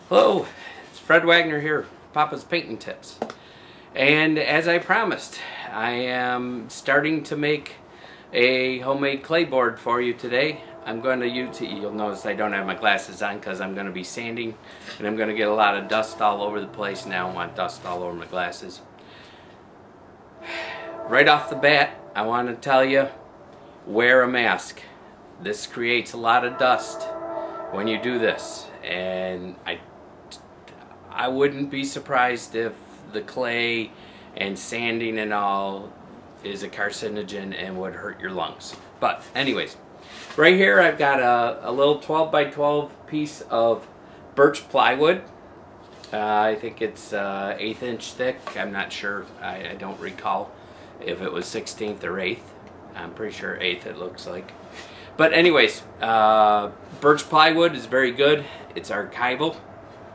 Hello, it's Fred Wagner here, Papa's Painting Tips. And as I promised, I am starting to make a homemade clay board for you today. I'm going to use, you'll notice I don't have my glasses on because I'm going to be sanding and I'm going to get a lot of dust all over the place. Now I want dust all over my glasses. Right off the bat, I want to tell you, wear a mask. This creates a lot of dust when you do this, and I wouldn't be surprised if the clay and sanding and all is a carcinogen and would hurt your lungs. But anyways, right here I've got a little 12 by 12 piece of birch plywood. I think it's 1/8 inch thick. I'm not sure. I don't recall if it was 16th or 8th. I'm pretty sure 8th it looks like. But anyways, birch plywood is very good. It's archival,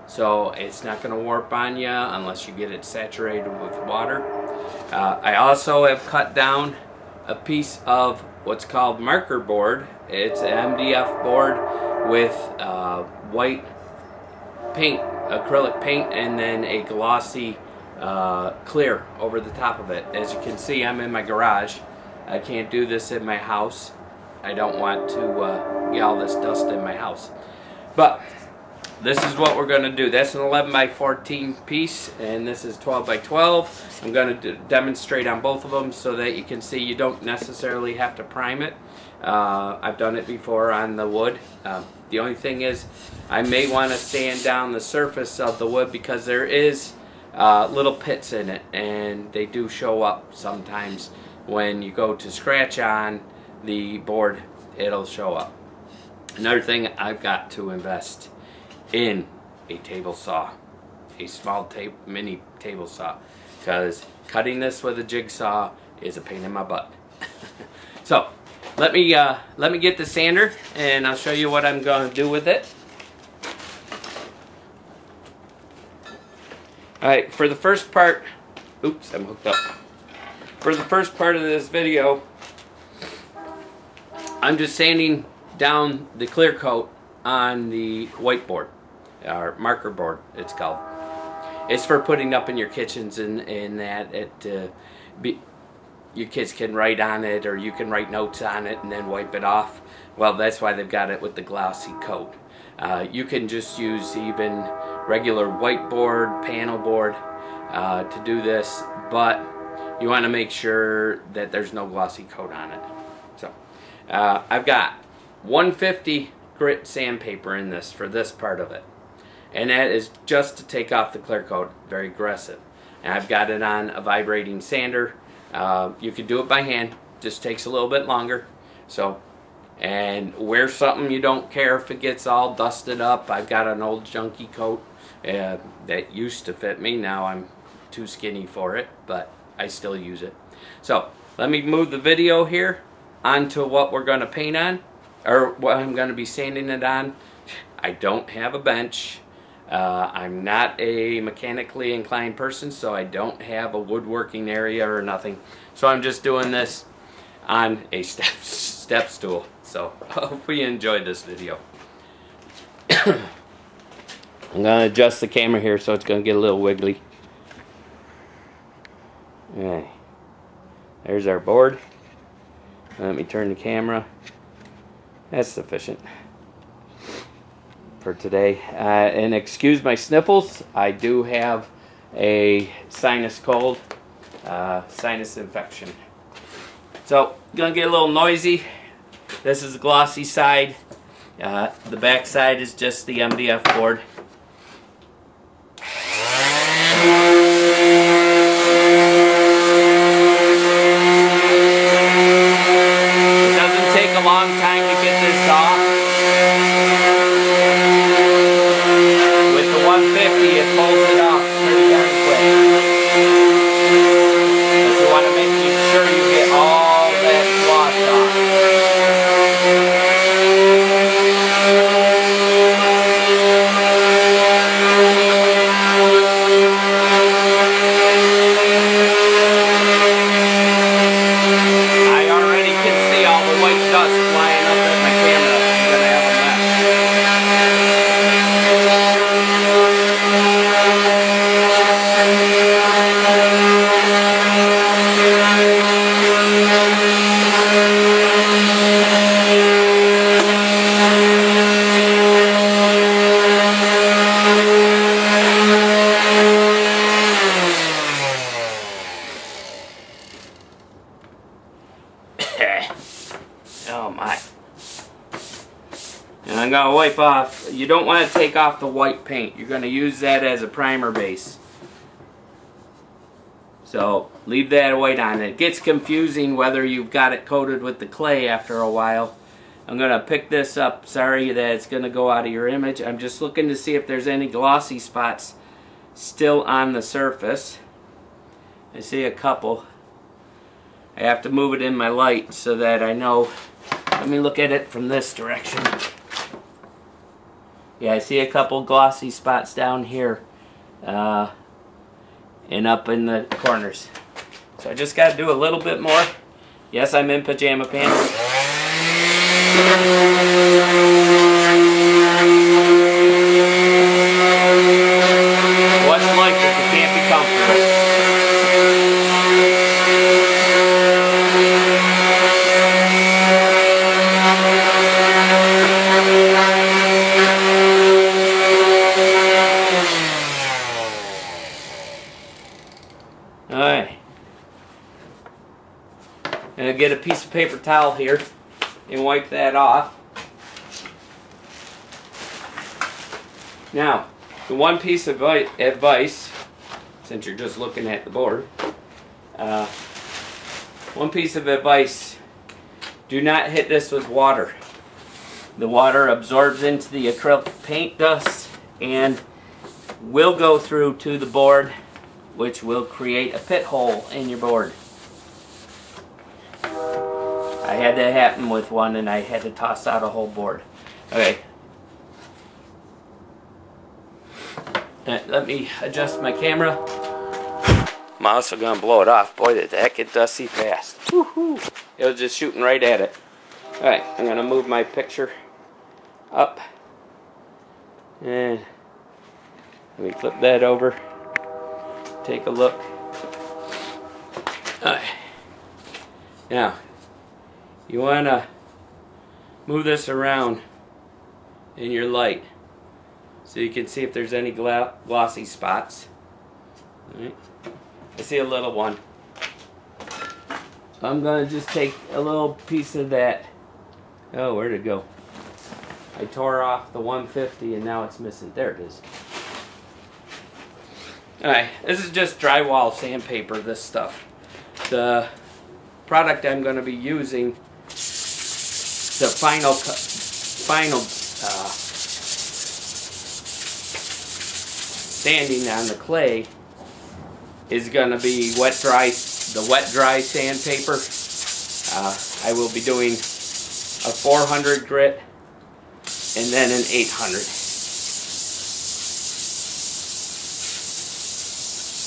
so it's not going to warp on you unless you get it saturated with water. I also have cut down a piece of what's called marker board. It's an MDF board with white paint, acrylic paint, and then a glossy clear over the top of it. As you can see, I'm in my garage. I can't do this in my house. I don't want to get all this dust in my house. But this is what we're going to do. That's an 11 by 14 piece, and this is 12 by 12. I'm going to demonstrate on both of them so that you can see you don't necessarily have to prime it. I've done it before on the wood. The only thing is I may want to sand down the surface of the wood because there is little pits in it, and they do show up sometimes when you go to scratch on the board. It'll show up. Another thing, I've got to invest in a table saw, a small mini table saw, because cutting this with a jigsaw is a pain in my butt. So let me get the sander and I'll show you what I'm going to do with it. Alright, for the first part, oops, I'm hooked up. For the first part of this video, I'm just sanding down the clear coat on the whiteboard, or marker board it's called. It's for putting up in your kitchens and that your kids can write on it, or you can write notes on it and then wipe it off. Well, that's why they've got it with the glossy coat. You can just use even regular whiteboard, panel board to do this, but you want to make sure that there's no glossy coat on it. So I've got 150 grit sandpaper in this for this part of it, and that is just to take off the clear coat. Very aggressive. And I've got it on a vibrating sander. You can do it by hand, just takes a little bit longer. So, and wear something you don't care if it gets all dusted up. I've got an old junky coat that used to fit me. Now I'm too skinny for it, but I still use it. So let me move the video here onto what we're going to paint on, or what I'm going to be sanding it on. I don't have a bench. I'm not a mechanically inclined person, so I don't have a woodworking area or nothing. So I'm just doing this on a step stool. So I hope you enjoyed this video. I'm going to adjust the camera here so it's going to get a little wiggly. Okay. There's our board. Let me turn the camera. That's sufficient for today. And excuse my sniffles. I do have a sinus cold, sinus infection. So, gonna get a little noisy. This is the glossy side. The back side is just the MDF board. Long time to get this off. With the 150, it pulls it off pretty darn quick. But you want to make sure you get all that gloss off. I already can see all the white dust flying up at my camera. Oh my. And I'm going to wipe off. You don't want to take off the white paint. You're going to use that as a primer base. So leave that white on. It gets confusing whether you've got it coated with the clay after a while. I'm going to pick this up. Sorry that it's going to go out of your image. I'm just looking to see if there's any glossy spots still on the surface. I see a couple. I have to move it in my light so that I know. Let me look at it from this direction. Yeah, I see a couple glossy spots down here and up in the corners. So I just got to do a little bit more. Yes, I'm in pajama pants. What's life if you can't be comfortable? Alright. I'm going to get a piece of paper towel here and wipe that off. Now, the one piece of advice, since you're just looking at the board, one piece of advice, do not hit this with water. The water absorbs into the acrylic paint dust and will go through to the board, which will create a pit hole in your board. I had that happen with one and I had to toss out a whole board. Okay. Let me adjust my camera. I'm also going to blow it off. Boy, did that get dusty fast. Woohoo! It was just shooting right at it. Alright, I'm going to move my picture up. And let me flip that over. Take a look. Alright. Now, you want to move this around in your light so you can see if there's any glossy spots. Alright. I see a little one. So I'm going to just take a little piece of that. Oh, where'd it go? I tore off the 150 and now it's missing. There it is. Alright, this is just drywall sandpaper, this stuff. The product I'm going to be using, the final sanding on the clay, is going to be the wet dry sandpaper. I will be doing a 400 grit and then an 800.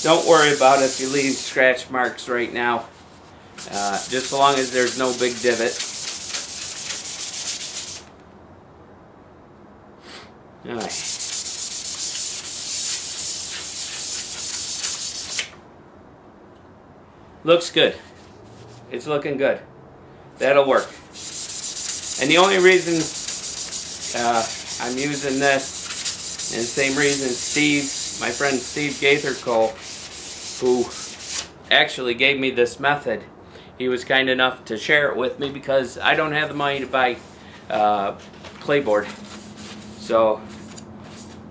Don't worry about if you leave scratch marks right now, just as long as there's no big divot. Alright. Looks good. It's looking good. That'll work. And the only reason I'm using this, and the same reason my friend Steve Gaither-Cole, who actually gave me this method, he was kind enough to share it with me because I don't have the money to buy Clayboard. So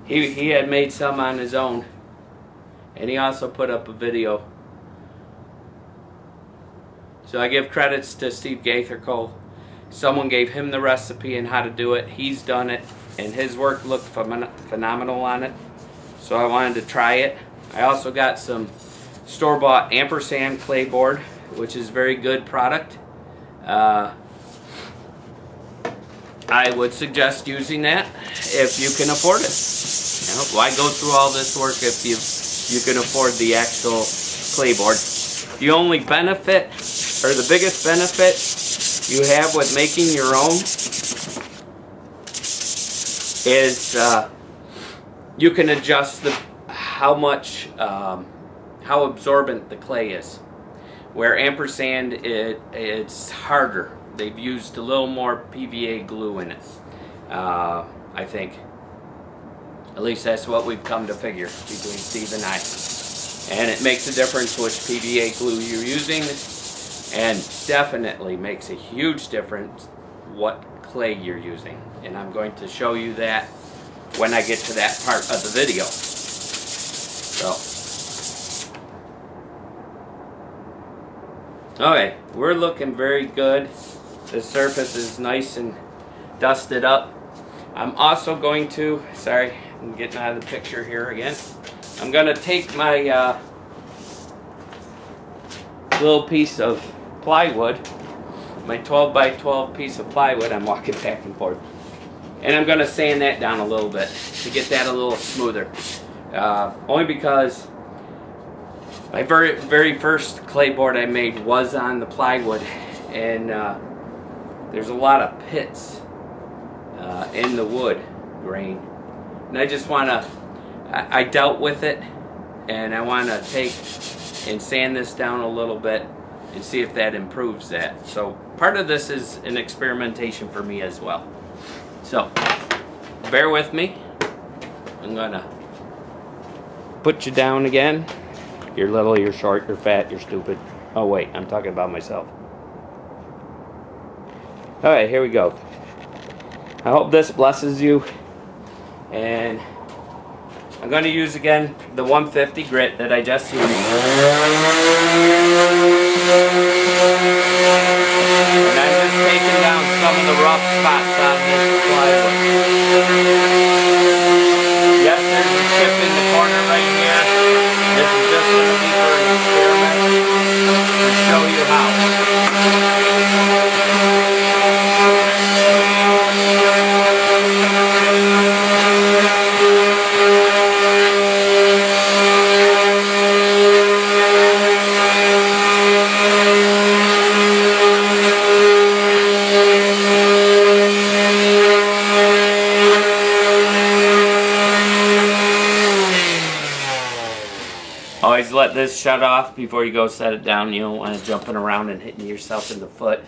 he had made some on his own, and he also put up a video. So I give credits to Steve Gaither-Cole. Someone gave him the recipe and how to do it. He's done it, and his work looked phenomenal on it. So I wanted to try it. I also got some store-bought ampersand Clayboard, which is a very good product. I would suggest using that if you can afford it. You know, why go through all this work if you can afford the actual Clayboard? The only benefit, or the biggest benefit you have with making your own, is you can adjust how absorbent the clay is. Where ampersand, it's harder. They've used a little more PVA glue in it, I think. At least that's what we've come to figure between Steve and I. And it makes a difference which PVA glue you're using, and definitely makes a huge difference what clay you're using, and I'm going to show you that when I get to that part of the video. So, okay, we're looking very good. The surface is nice and dusted up. I'm also going to, sorry, I'm getting out of the picture here again. I'm going to take my little piece of plywood, my 12 by 12 piece of plywood, I'm walking back and forth, and I'm going to sand that down a little bit to get that a little smoother. Only because my very first Clayboard I made was on the plywood, and there's a lot of pits in the wood grain, and I just want to, I dealt with it, and I want to take and sand this down a little bit and see if that improves that. So part of this is an experimentation for me as well. So bear with me. I'm gonna put you down again. You're little, you're short, you're fat, you're stupid. Oh wait, I'm talking about myself. Alright, here we go. I hope this blesses you. And I'm going to use again the 150 grit that I just used. And I'm just taking down some of the rough spots on this plywood. Yes, there's a chip in the corner right here. This is just going to be for an experiment to show you how. Always let this shut off before you go set it down. You don't want to jumping around and hitting yourself in the foot.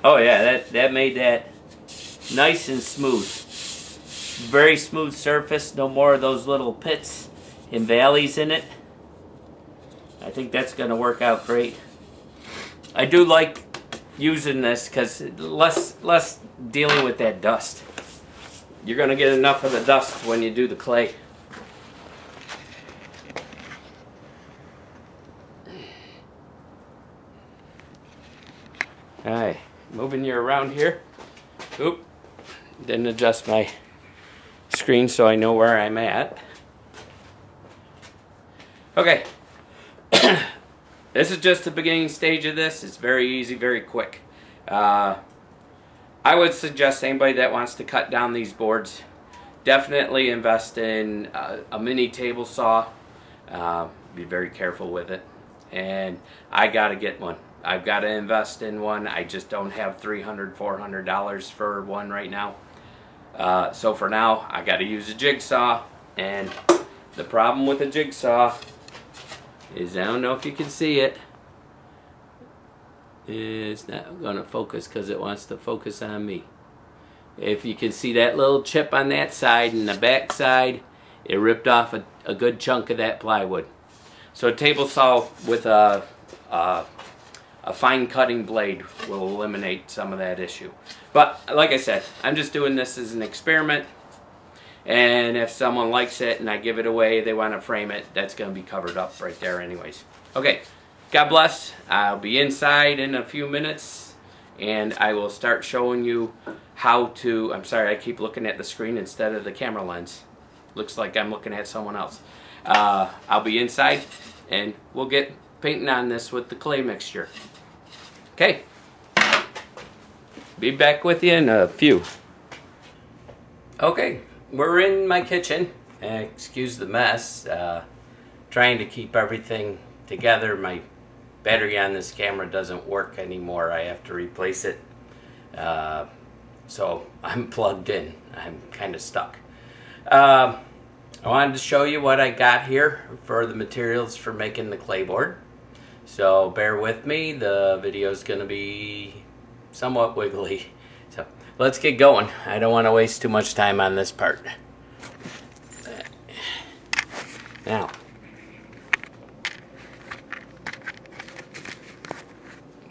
Oh yeah, that made that nice and smooth. Very smooth surface. No more of those little pits and valleys in it. I think that's going to work out great. I do like using this because less dealing with that dust. You're going to get enough of the dust when you do the clay. Alright, moving you around here. Oop, didn't adjust my screen so I know where I'm at. Okay, this is just the beginning stage of this. It's very easy, very quick. I would suggest anybody that wants to cut down these boards, definitely invest in a mini table saw. Be very careful with it. And I gotta get one. I've got to invest in one. I just don't have $300, $400 for one right now. So for now, I got to use a jigsaw. And the problem with a jigsaw is, I don't know if you can see it. It's not going to focus because it wants to focus on me. If you can see that little chip on that side and the back side, it ripped off a good chunk of that plywood. So a table saw with a fine cutting blade will eliminate some of that issue. But like I said, I'm just doing this as an experiment, and if someone likes it and I give it away, they want to frame it, that's going to be covered up right there anyways. Okay, God bless. I'll be inside in a few minutes, and I will start showing you how to, I'm sorry, I keep looking at the screen instead of the camera lens. Looks like I'm looking at someone else. I'll be inside, and we'll get painting on this with the clay mixture. Okay, be back with you in a few. Okay, we're in my kitchen. Excuse the mess. Trying to keep everything together. My battery on this camera doesn't work anymore. I have to replace it. So I'm plugged in. I'm kind of stuck. I wanted to show you what I got here for the materials for making the Clayboard. So bear with me, the video is going to be somewhat wiggly. So let's get going. I don't want to waste too much time on this part. Now,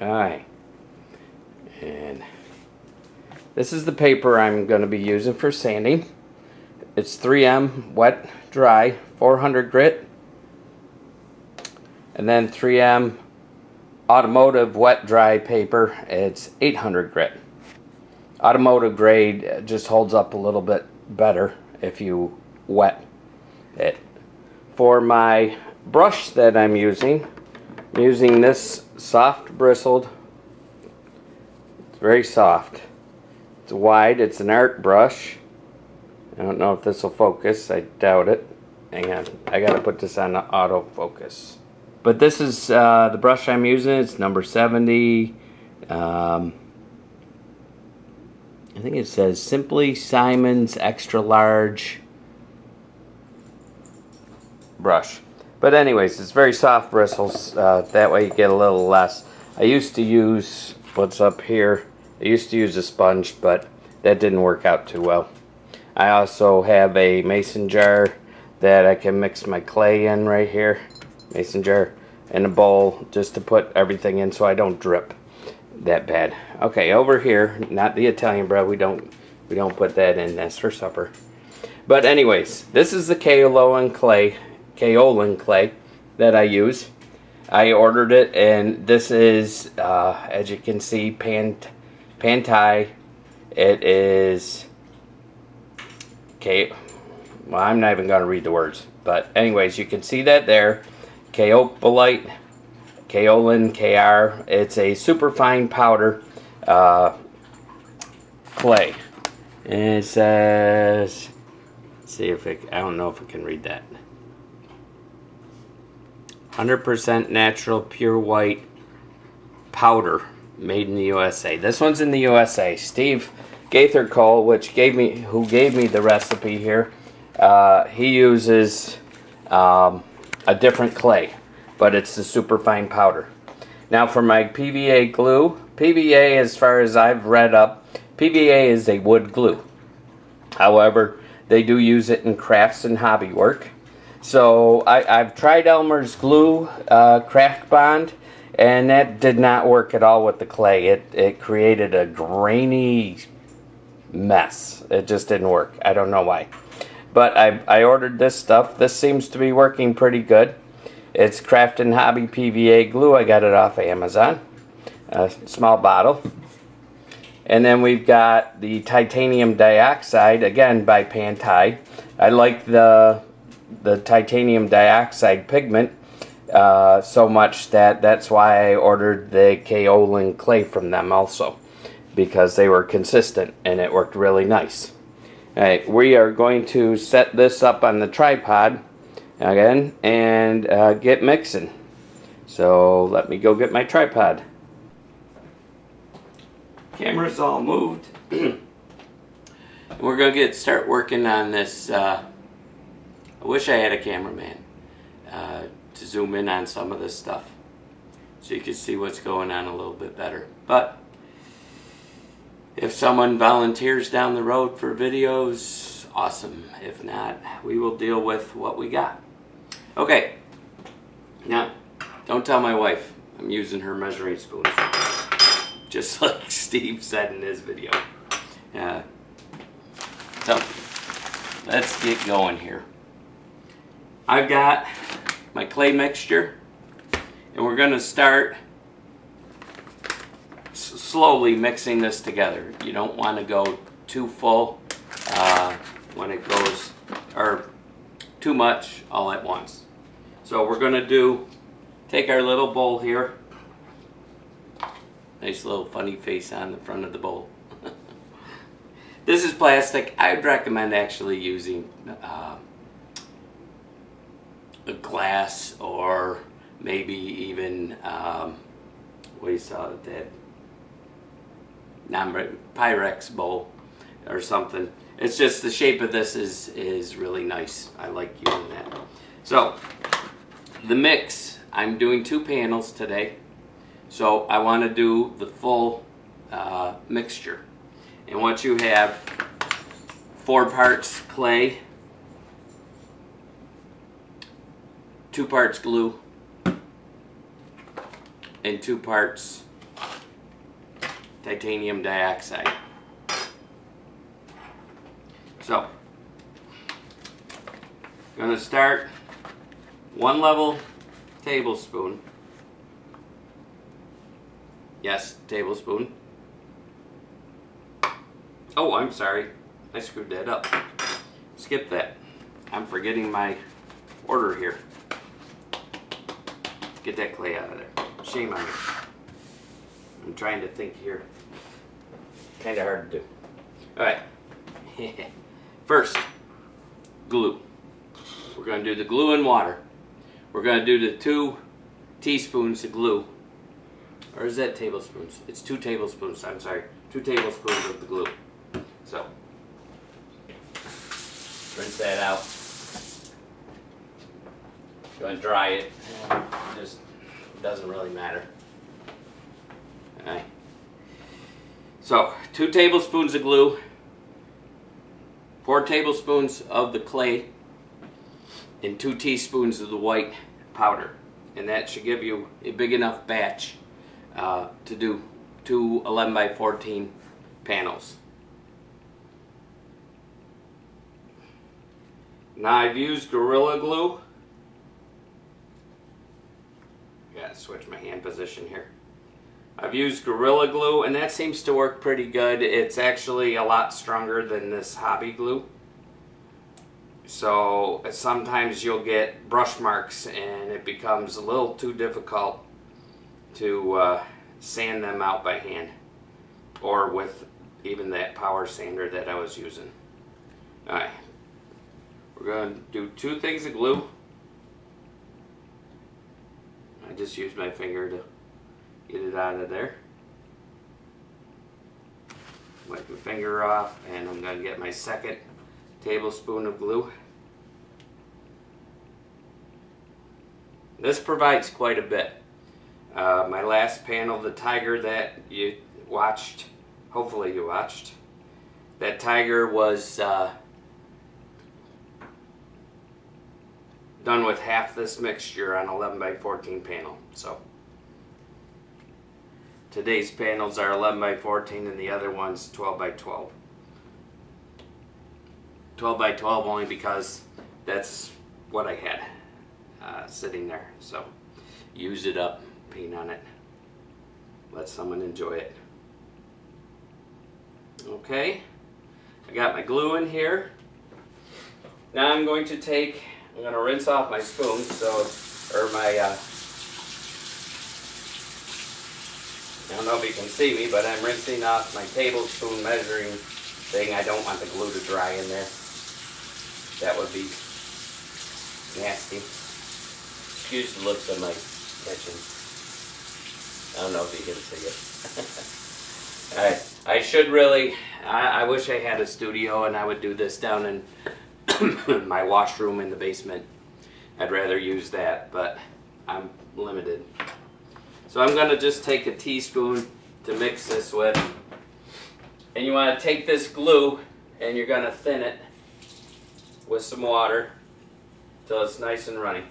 alright, And this is the paper I'm going to be using for sanding. It's 3M wet dry 400 grit, and then 3M automotive wet dry paper. It's 800 grit. Automotive grade just holds up a little bit better if you wet it. For my brush that I'm using this soft bristled. It's very soft. It's wide. It's an art brush. I don't know if this will focus. I doubt it. Hang on. I gotta put this on the autofocus. But this is the brush I'm using. It's number 70. I think it says Simply Simon's Extra Large brush. But anyways, it's very soft bristles. That way you get a little less. I used to use, what's up here, I used to use a sponge, but that didn't work out too well. I also have a mason jar that I can mix my clay in right here. Mason jar and a bowl just to put everything in so I don't drip that bad. Okay, over here, not the Italian bread. We don't put that in. That's for supper. But anyways, this is the kaolin clay that I use. I ordered it, and this is as you can see, Pantai. It is well, I'm not even going to read the words, but anyways, you can see that there. Kaolin KR. It's a super fine powder clay, and it says, let's see if I don't know if I can read that. 100% natural pure white powder made in the USA. This one's in the USA. Steve Gaither Cole, who gave me the recipe here, he uses a different clay, but it's the super fine powder. Now for my PVA glue, PVA, as far as I've read up, PVA is a wood glue. However, they do use it in crafts and hobby work. So I've tried Elmer's glue, Craft Bond, and that did not work at all with the clay. It created a grainy mess. It just didn't work. I don't know why. But I ordered this stuff. This seems to be working pretty good. It's Craft and Hobby PVA glue. I got it off Amazon. A small bottle. And then we've got the titanium dioxide, again by Pantai. I like the titanium dioxide pigment so much that's why I ordered the kaolin clay from them also, because they were consistent and it worked really nice. Alright, we are going to set this up on the tripod again and get mixing. So let me go get my tripod. Camera's all moved. We're going to start working on this. I wish I had a cameraman to zoom in on some of this stuff so you can see what's going on a little bit better. But if someone volunteers down the road for videos, awesome. If not, we will deal with what we got. Okay, now don't tell my wife I'm using her measuring spoons, just like Steve said in his video. So let's get going here. I've got my clay mixture, and we're going to start slowly mixing this together. You don't want to go too full when it goes, or too much all at once. So we're going to take our little bowl here. Nice little funny face on the front of the bowl. This is plastic. I'd recommend actually using a glass, or maybe even what do you call it, that Pyrex bowl or something. It's just the shape of this is really nice. I like using that. So the mix, I'm doing 2 panels today, so I want to do the full mixture. And what you have, 4 parts clay, 2 parts glue, and 2 parts titanium dioxide. So, I'm going to start 1 level tablespoon. Yes, tablespoon. Oh, I'm sorry. I screwed that up. Skip that. I'm forgetting my order here. Get that clay out of there. Shame on me. I'm trying to think here. Kind of hard to do. Alright. First, glue. We're going to do the glue and water. We're going to do the 2 teaspoons of glue. Or is that tablespoons? It's 2 tablespoons. I'm sorry. 2 tablespoons of the glue. So, rinse that out. Going to dry it. Just doesn't really matter. Alright. So, 2 tablespoons of glue, 4 tablespoons of the clay, and 2 teaspoons of the white powder. And that should give you a big enough batch to do 2 11 by 14 panels. Now I've used Gorilla Glue. Gotta switch my hand position here. I've used Gorilla Glue, and that seems to work pretty good. It's actually a lot stronger than this hobby glue. So sometimes you'll get brush marks and it becomes a little too difficult to sand them out by hand, or with even that power sander that I was using. Alright, we're going to do 2 things of glue. I just used my finger to get it out of there. Wipe my finger off, and I'm going to get my 2nd tablespoon of glue. This provides quite a bit. My last panel, the tiger that you watched, hopefully you watched, that tiger was done with half this mixture on 11 by 14 panel. So today's panels are 11 by 14 and the other one's 12 by 12. 12 by 12 only because that's what I had sitting there. So use it up, paint on it, let someone enjoy it. Okay, I got my glue in here. Now I'm going to rinse off my spoon, or my, I don't know if you can see me, but I'm rinsing off my tablespoon measuring thing. I don't want the glue to dry in there. That would be nasty. Excuse the looks of my kitchen. I don't know if you can see it. Alright, I should really, I wish I had a studio and I would do this down in my washroom in the basement. I'd rather use that, but I'm limited. So I'm going to just take a teaspoon to mix this with. And you want to take this glue and you're going to thin it with some water till it's nice and runny.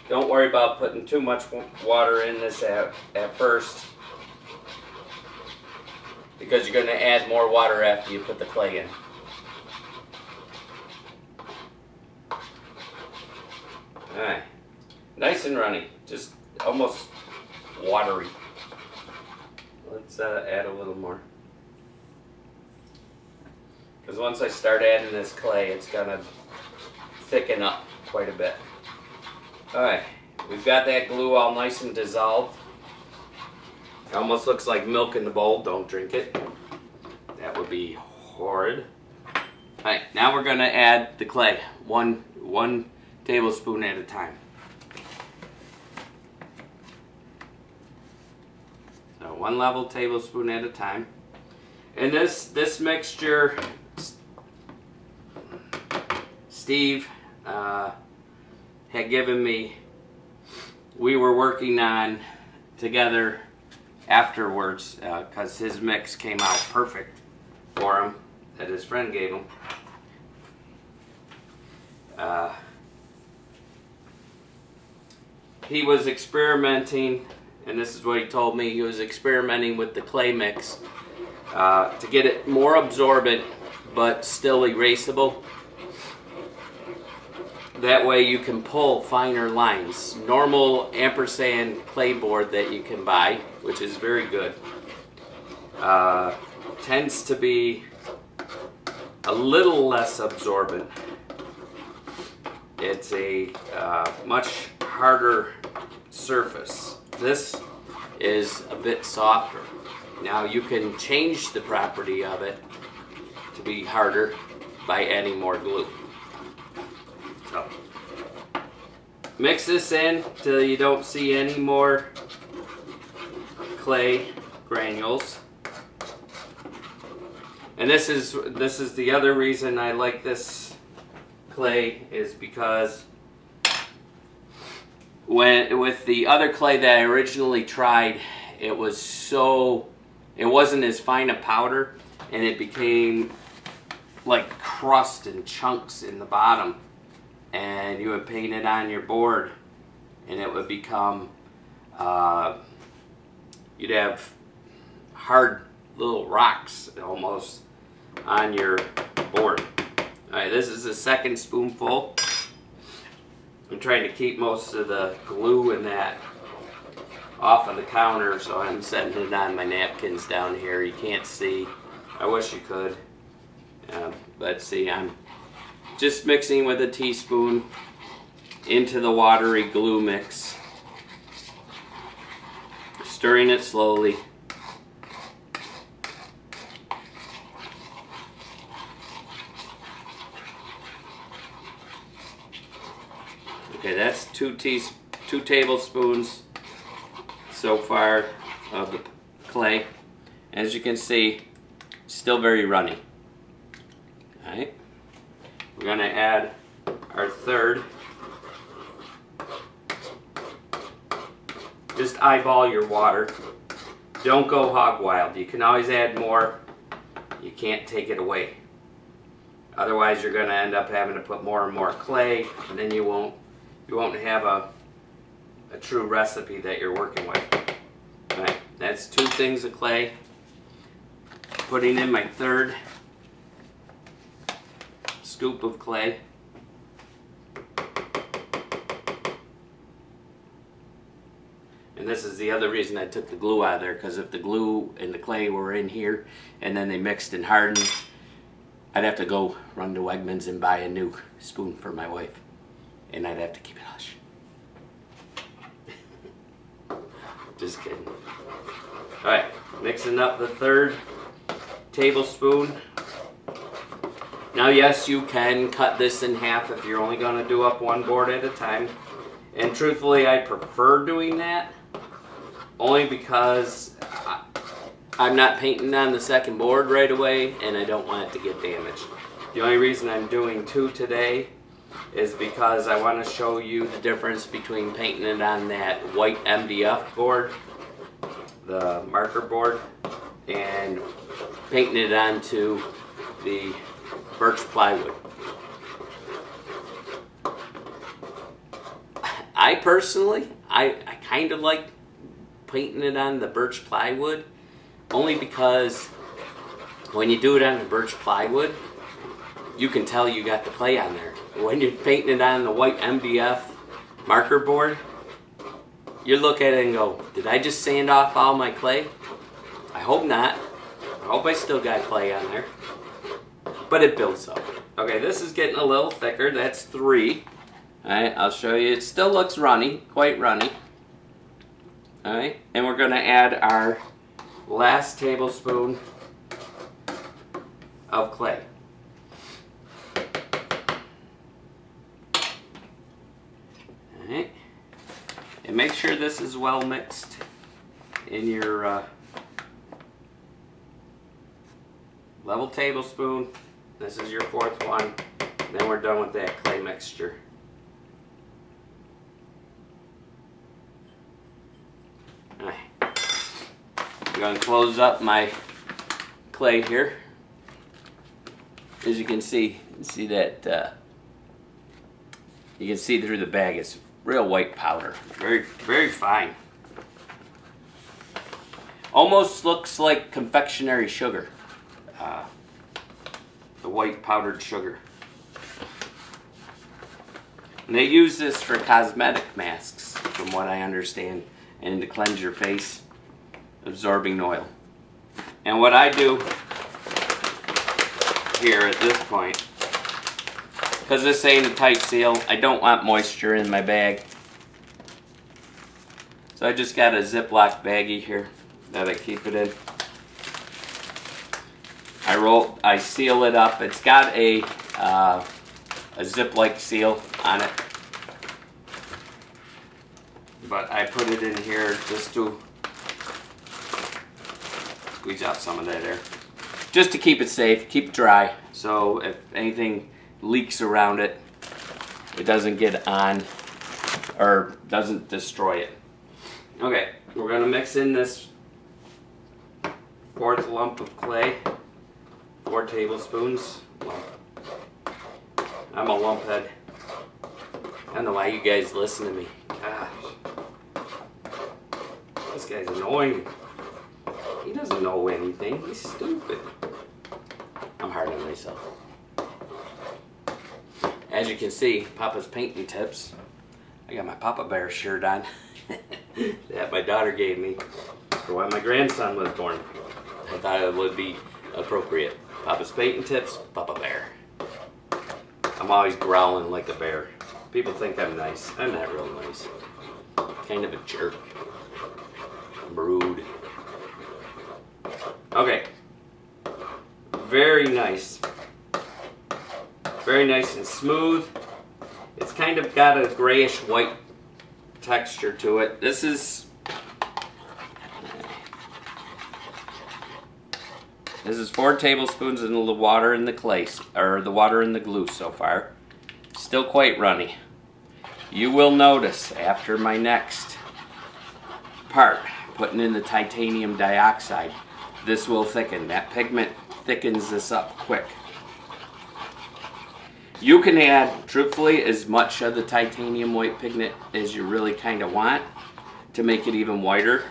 Don't worry about putting too much water in this at first, because you're going to add more water after you put the clay in. Alright, nice and runny, just almost watery. Let's add a little more. Because once I start adding this clay, it's going to thicken up quite a bit. Alright, we've got that glue all nice and dissolved. It almost looks like milk in the bowl. Don't drink it. That would be horrid. Alright, now we're going to add the clay. One tablespoon at a time. So 1 level tablespoon at a time. And this mixture, Steve had given me, we were working on together afterwards, because his mix came out perfect for him that his friend gave him. he was experimenting, and this is what he told me, he was experimenting with the clay mix to get it more absorbent but still erasable. That way you can pull finer lines. Normal ampersand Clayboard that you can buy, which is very good, tends to be a little less absorbent. It's a much harder surface. This is a bit softer. Now you can change the property of it to be harder by adding more glue. So, mix this in till you don't see any more clay granules. And this is the other reason I like this clay, is because with the other clay that I originally tried, it wasn't as fine a powder, and it became like crust and chunks in the bottom, and you would paint it on your board and it would become you'd have hard little rocks almost on your board. Alright, this is the second spoonful. I'm trying to keep most of the glue and that off of the counter, so I'm setting it on my napkins down here. You can't see. I wish you could. But see, I'm just mixing with a teaspoon into the watery glue mix. Stirring it slowly. Okay, that's two tablespoons so far of the clay. As you can see, still very runny. Alright, we're going to add our third. Just eyeball your water. Don't go hog wild. You can always add more. You can't take it away. Otherwise you're going to end up having to put more and more clay, and then you won't have a true recipe that you're working with. Alright, that's 2 things of clay. Putting in my third scoop of clay. And this is the other reason I took the glue out of there, because if the glue and the clay were in here and then they mixed and hardened, I'd have to go run to Wegmans and buy a new spoon for my wife. And I'd have to keep it hush. Just kidding. Alright, mixing up the third tablespoon. Now yes, you can cut this in half if you're only going to do up one board at a time. And truthfully, I prefer doing that, only because I'm not painting on the second board right away and I don't want it to get damaged. The only reason I'm doing 2 today is because I want to show you the difference between painting it on that white MDF board, the marker board, and painting it onto the birch plywood. I personally, I kind of like painting it on the birch plywood, only because when you do it on the birch plywood, you can tell you got the clay on there. When you're painting it on the white MDF marker board, you look at it and go, did I just sand off all my clay? I hope not. I hope I still got clay on there. But it builds up. Okay, this is getting a little thicker. That's 3. Alright, I'll show you. It still looks runny, quite runny. Alright, and we're going to add our last tablespoon of clay. Alright, and make sure this is well mixed in your level tablespoon. This is your 4th one. Then we're done with that clay mixture. Alright, I'm going to close up my clay here. As you can see that you can see through the bag. It's real white powder. Very, very fine. Almost looks like confectionery sugar. The white powdered sugar. And they use this for cosmetic masks, from what I understand, and to cleanse your face, absorbing oil. And what I do here at this point, because this ain't a tight seal, I don't want moisture in my bag. So I just got a Ziploc baggie here that I keep it in. I seal it up. It's got a zip-like seal on it. But I put it in here just to squeeze out some of that air. Just to keep it safe, keep it dry. So if anything leaks around it, it doesn't get on or doesn't destroy it. Okay, we're gonna mix in this 1/4 lump of clay, 4 tablespoons. I'm a lumphead. I don't know why you guys listen to me. Gosh. This guy's annoying. He doesn't know anything. He's stupid. I'm hard on myself. As you can see, Papa's painting tips. I got my Papa Bear shirt on that my daughter gave me for when my grandson was born. I thought it would be appropriate. Papa's painting tips, Papa Bear. I'm always growling like a bear. People think I'm nice. I'm not real nice. Kind of a jerk. I'm rude. Okay. Very nice. Very nice and smooth. It's kind of got a grayish white texture to it. This is 4 tablespoons in the water and the clay, or the water and the glue so far. Still quite runny. You will notice after my next part, putting in the titanium dioxide, this will thicken. That pigment thickens this up quick. You can add, truthfully, as much of the titanium white pigment as you really kind of want to make it even whiter,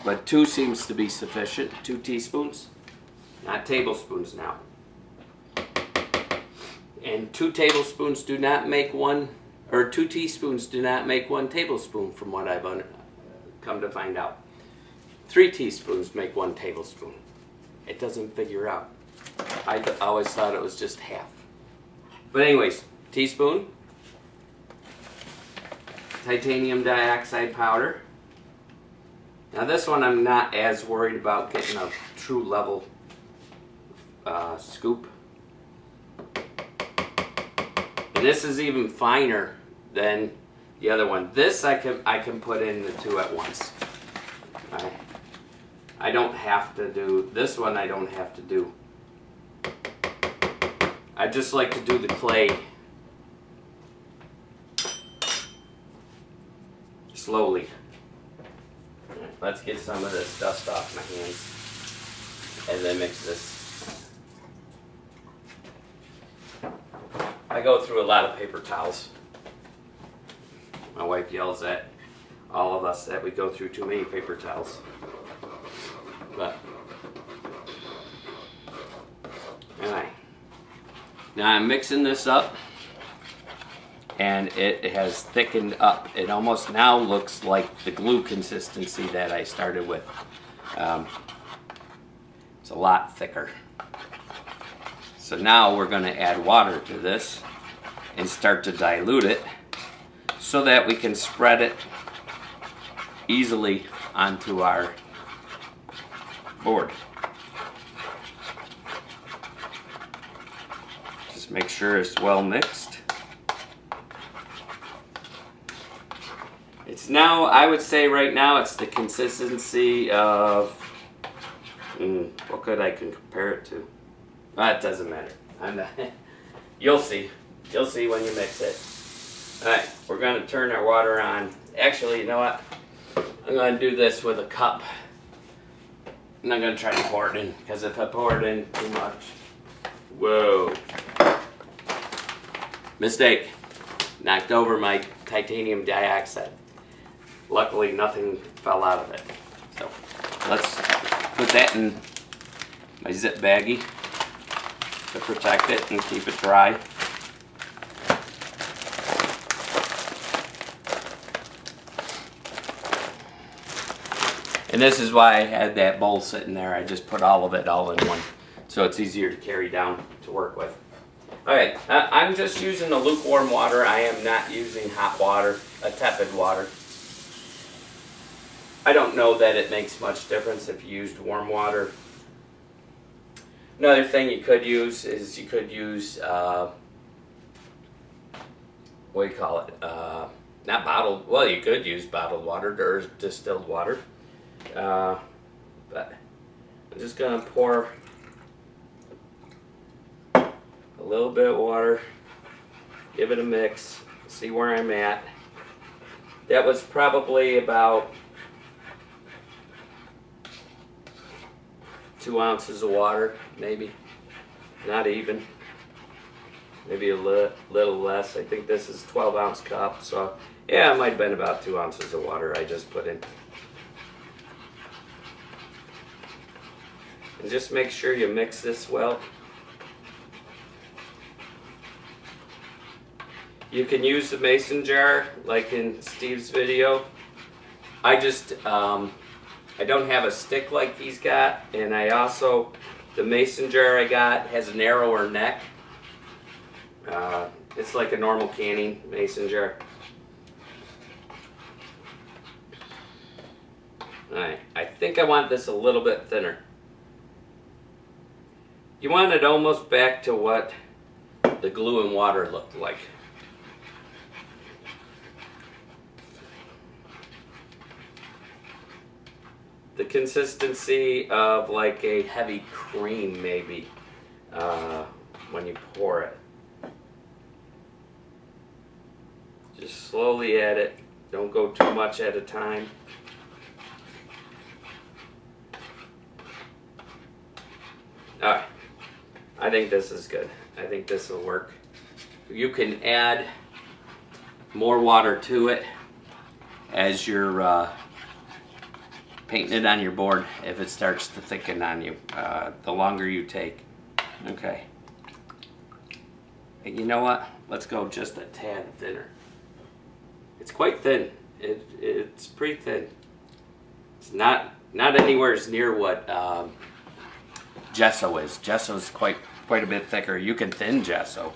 but 2 seems to be sufficient. 2 teaspoons, not tablespoons now. And 2 tablespoons do not make 1, or 2 teaspoons do not make 1 tablespoon, from what I've come to find out. 3 teaspoons make 1 tablespoon. It doesn't figure out. I always thought it was just half. But anyways, teaspoon titanium dioxide powder. Now this one I'm not as worried about getting a true level scoop. And this is even finer than the other one. This I can put in the 2 at once. I don't have to do this one. I don't have to do. I just like to do the clay slowly. Let's get some of this dust off my hands as I mix this. I go through a lot of paper towels. My wife yells at all of us that we go through too many paper towels. But anyway. Now I'm mixing this up, and it has thickened up. It almost now looks like the glue consistency that I started with. It's a lot thicker. So now we're going to add water to this and start to dilute it so that we can spread it easily onto our board. Make sure it's well mixed. It's now, I would say right now, it's the consistency of, what could I compare it to? It doesn't matter. You'll see. You'll see when you mix it. Alright, we're going to turn our water on. Actually, you know what? I'm going to do this with a cup. I'm not going to try to pour it in, because if I pour it in too much, whoa. Mistake. Knocked over my titanium dioxide. Luckily nothing fell out of it. So let's put that in my zip baggie to protect it and keep it dry. And this is why I had that bowl sitting there. I just put all of it all in one, so it's easier to carry down to work with. Alright, I'm just using the lukewarm water. I am not using hot water, tepid water. I don't know that it makes much difference if you used warm water. Another thing you could use is you could use, what do you call it? Not bottled, well, you could use bottled water or distilled water. But I'm just going to pour a little bit of water, give it a mix, see where I'm at. That was probably about 2 ounces of water, maybe. Not even. Maybe a little less. I think this is a 12-ounce cup, so yeah, it might have been about 2 ounces of water I just put in. And just make sure you mix this well. You can use the mason jar like in Steve's video. I just I don't have a stick like he's got, and I also, the mason jar I got has a narrower neck. It's like a normal canning mason jar. Alright, I think I want this a little bit thinner. You want it almost back to what the glue and water looked like. The consistency of like a heavy cream maybe when you pour it. Just slowly add it. Don't go too much at a time. Alright, I think this is good. I think this will work. You can add more water to it as you're painting it on your board if it starts to thicken on you, the longer you take. Okay. And you know what? Let's go just a tad thinner. It's quite thin. It's pretty thin. It's not anywhere near what gesso is. Gesso is quite a bit thicker. You can thin gesso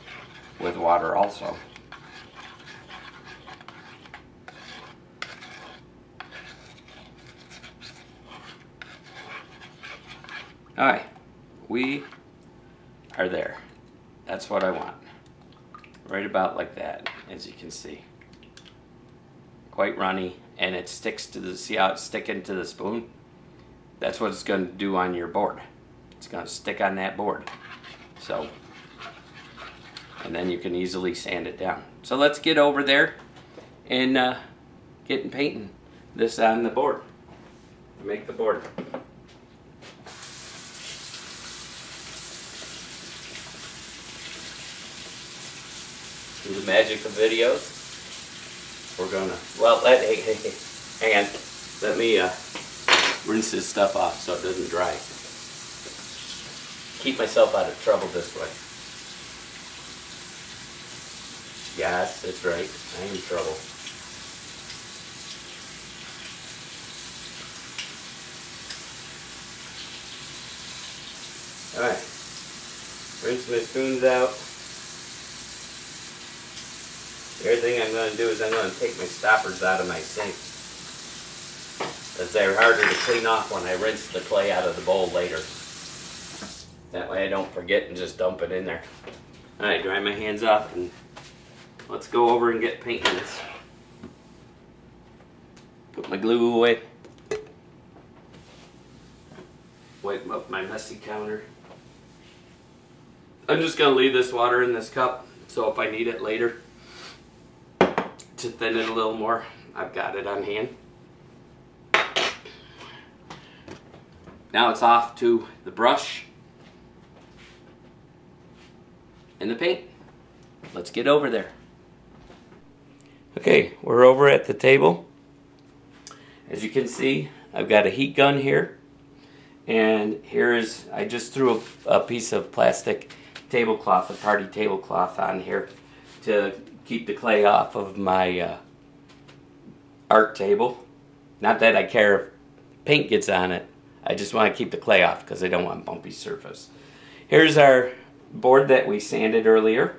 with water also. Alright, we are there. That's what I want. Right about like that, as you can see. Quite runny, and it sticks to the, see how it's sticking to the spoon? That's what it's going to do on your board. It's going to stick on that board. So, and then you can easily sand it down. So let's get over there and get painting this on the board. Make the board. Through the magic of videos, we're gonna, well, hey, hang on. Let me rinse this stuff off so it doesn't dry. Keep myself out of trouble this way. Yes, that's right. I am in trouble. Alright. Rinse my spoons out. The other thing I'm going to do is I'm going to take my stoppers out of my sink, as they're harder to clean off when I rinse the clay out of the bowl later. That way I don't forget and just dump it in there. Alright, dry my hands off and let's go over and get painting this. Put my glue away. Wipe up my messy counter. I'm just going to leave this water in this cup, so if I need it later to thin it a little more, I've got it on hand. Now it's off to the brush and the paint. Let's get over there. Okay, we're over at the table. As you can see, I've got a heat gun here. And here is, I just threw a piece of plastic tablecloth, a party tablecloth on here to keep the clay off of my art table. Not that I care if paint gets on it. I just want to keep the clay off because I don't want bumpy surface. Here's our board that we sanded earlier.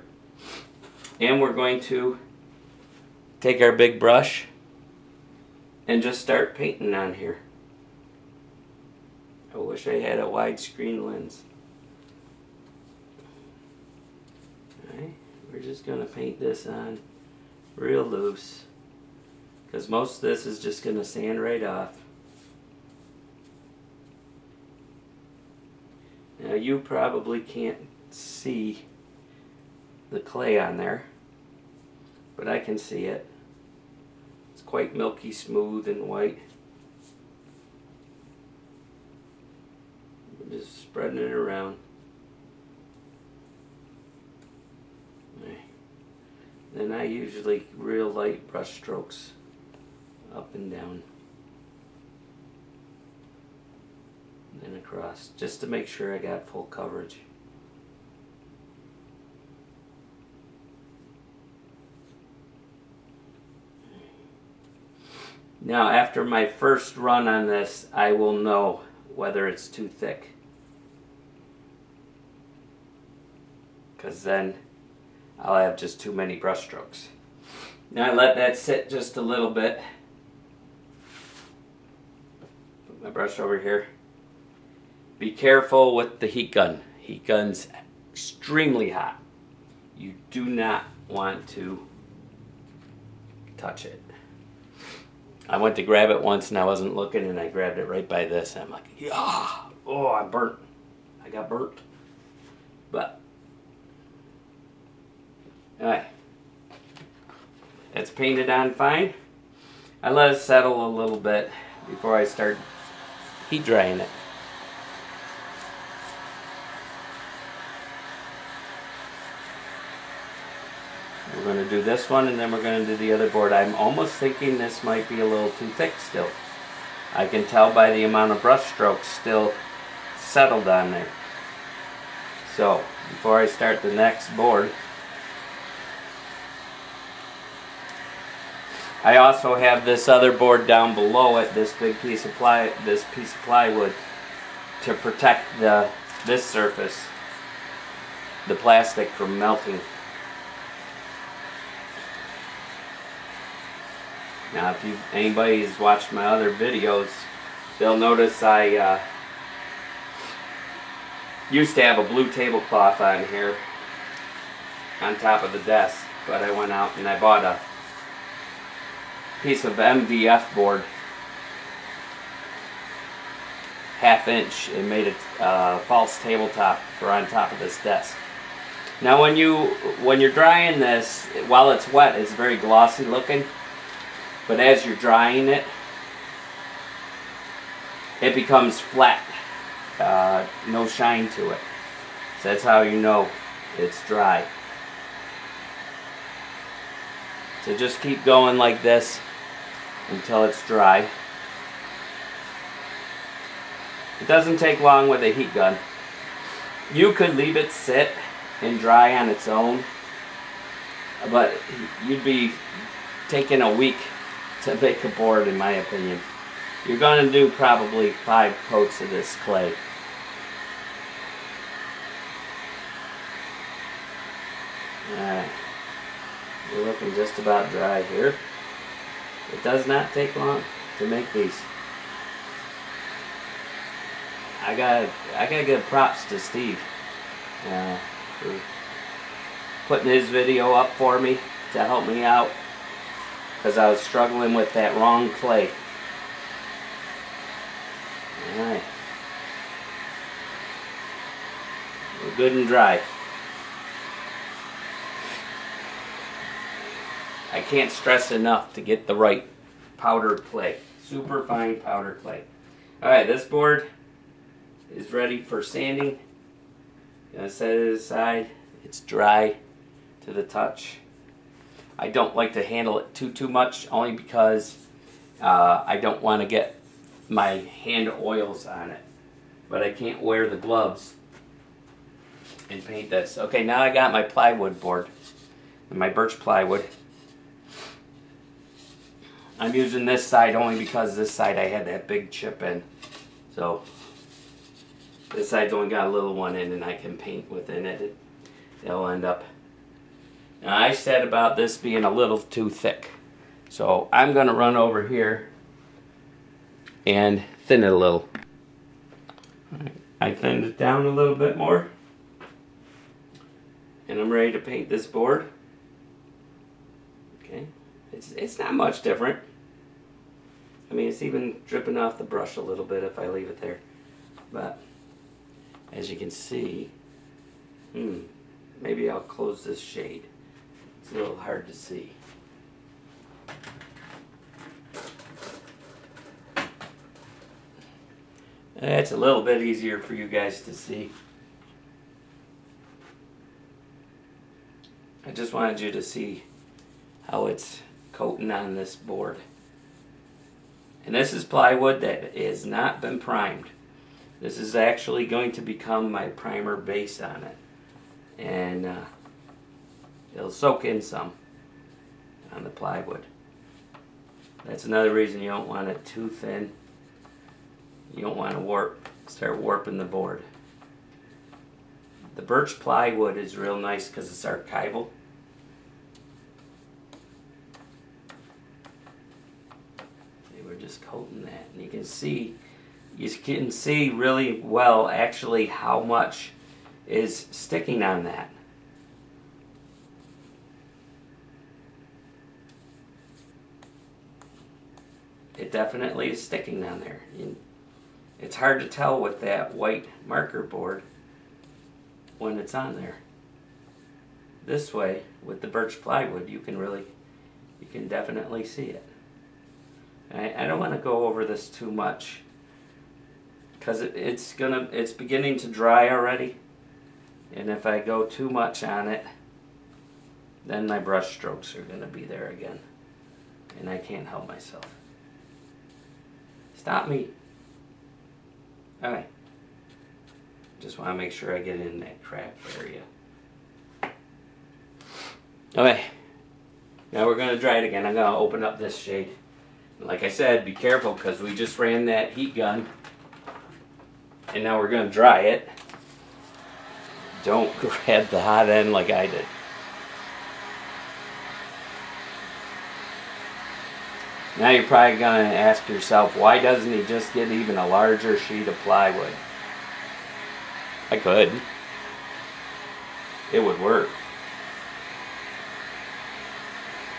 And we're going to take our big brush and just start painting on here. I wish I had a widescreen lens. Alright, we're just going to paint this on real loose because most of this is just going to sand right off. Now you probably can't see the clay on there, but I can see it. It's quite milky smooth and white. Just spreading it around. Right. Then I usually real light brush strokes up and down. And across, just to make sure I got full coverage. Now after my first run on this, I will know whether it's too thick. Because then I'll have just too many brush strokes. Now I let that sit just a little bit. Put my brush over here. Be careful with the heat gun. Heat gun's extremely hot. You do not want to touch it. I went to grab it once and I wasn't looking and I grabbed it right by this. I'm like, yeah, oh, I burnt. I got burnt. But, alright. It's painted on fine. I let it settle a little bit before I start heat drying it. We're going to do this one and then we're going to do the other board. I'm almost thinking this might be a little too thick still. I can tell by the amount of brush strokes still settled on there. So, before I start the next board, I also have this other board down below it, this big piece of plywood, to protect this surface, the plastic, from melting. Now, if anybody's watched my other videos, they'll notice I used to have a blue tablecloth on here on top of the desk, but I went out and I bought a piece of MDF board, 1/2 inch, and made a false tabletop for on top of this desk. Now when you're drying this, while it's wet, it's very glossy looking. But as you're drying it, it becomes flat, no shine to it. So that's how you know it's dry. So just keep going like this until it's dry. It doesn't take long with a heat gun. You could leave it sit and dry on its own, but you'd be taking a week to make a board, in my opinion. You're going to do probably 5 coats of this clay. Alright, we're looking just about dry here. It does not take long to make these. I gotta give props to Steve for putting his video up for me to help me out, because I was struggling with that wrong clay. Alright. We're good and dry. I can't stress enough to get the right powdered clay. Super fine powdered clay. Alright, this board is ready for sanding. Gonna set it aside. It's dry to the touch. I don't like to handle it too much, only because I don't want to get my hand oils on it. But I can't wear the gloves and paint this. Okay, now I got my plywood board, my birch plywood. I'm using this side only because this side I had that big chip in. So this side's only got a little one in, and I can paint within it. It'll end up. Now I said about this being a little too thick. So I'm going to run over here and thin it a little. I thinned it down a little bit more. And I'm ready to paint this board. Okay. It's not much different. I mean, it's even dripping off the brush a little bit if I leave it there. But as you can see, maybe I'll close this shade. It's a little hard to see. It's a little bit easier for you guys to see. I just wanted you to see how it's coating on this board. And this is plywood that has not been primed. This is actually going to become my primer base on it. And it'll soak in some on the plywood. That's another reason you don't want it too thin. You don't want to start warping the board. The birch plywood is real nice because it's archival. See, we're just coating that, and you can see really well actually how much is sticking on that. It definitely is sticking on there. It's hard to tell with that white marker board when it's on there. This way, with the birch plywood, you can definitely see it. I don't want to go over this too much because it's beginning to dry already, and if I go too much on it, then my brush strokes are going to be there again, and I can't help myself. Stop me. Alright. Just want to make sure I get in that crack area. Okay. Now we're going to dry it again. I'm going to open up this shade. Like I said, be careful because we just ran that heat gun. And now we're going to dry it. Don't grab the hot end like I did. Now you're probably going to ask yourself, why doesn't he just get even a larger sheet of plywood? I could. It would work.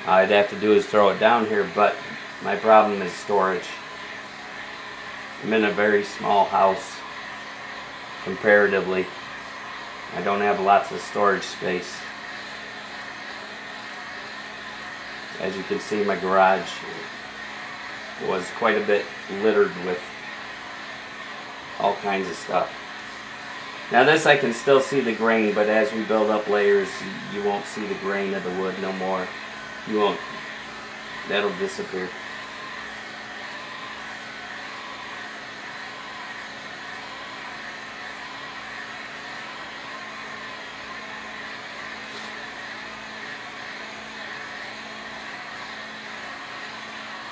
All I'd have to do is throw it down here, but my problem is storage. I'm in a very small house, comparatively. I don't have lots of storage space. As you can see, my garage was quite a bit littered with all kinds of stuff. Now this I can still see the grain, but as we build up layers, you won't see the grain of the wood no more. You won't. That'll disappear.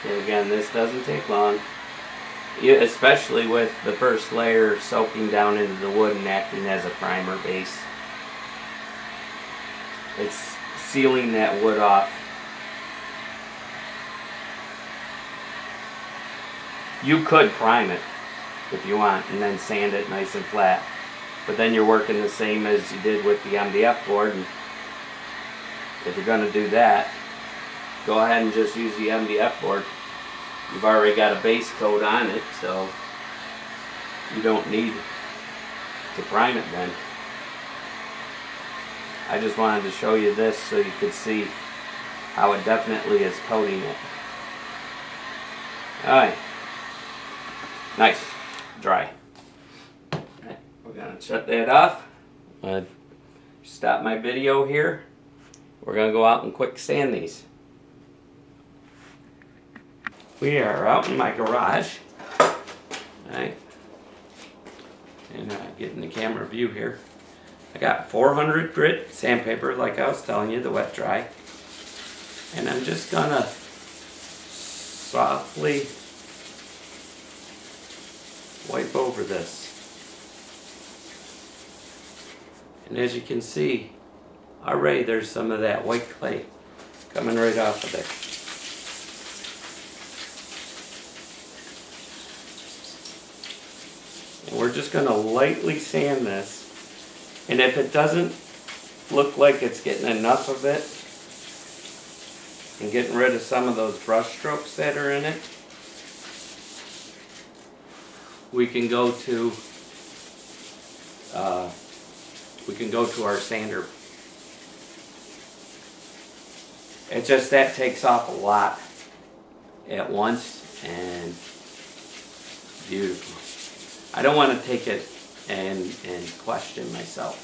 And again, this doesn't take long, especially with the first layer soaking down into the wood and acting as a primer base. It's sealing that wood off. You could prime it if you want and then sand it nice and flat, but then you're working the same as you did with the MDF board, and if you're going to do that, go ahead and just use the MDF board. You've already got a base coat on it, so you don't need to prime it then. I just wanted to show you this so you could see how it definitely is coating it. Alright. Nice. Dry. Alright, we're going to shut that off. I'm going to stop my video here. we're going to go out and quick sand these. We are out in my garage. Alright. And getting the camera view here. I got 400 grit sandpaper, like I was telling you, the wet dry. And I'm just gonna softly wipe over this. And as you can see, already there's some of that white clay coming right off of there. And we're just gonna lightly sand this. And if it doesn't look like it's getting enough of it, and getting rid of some of those brush strokes that are in it, we can go to our sander. It's just that takes off a lot at once, and beautiful. I don't want to take it and question myself.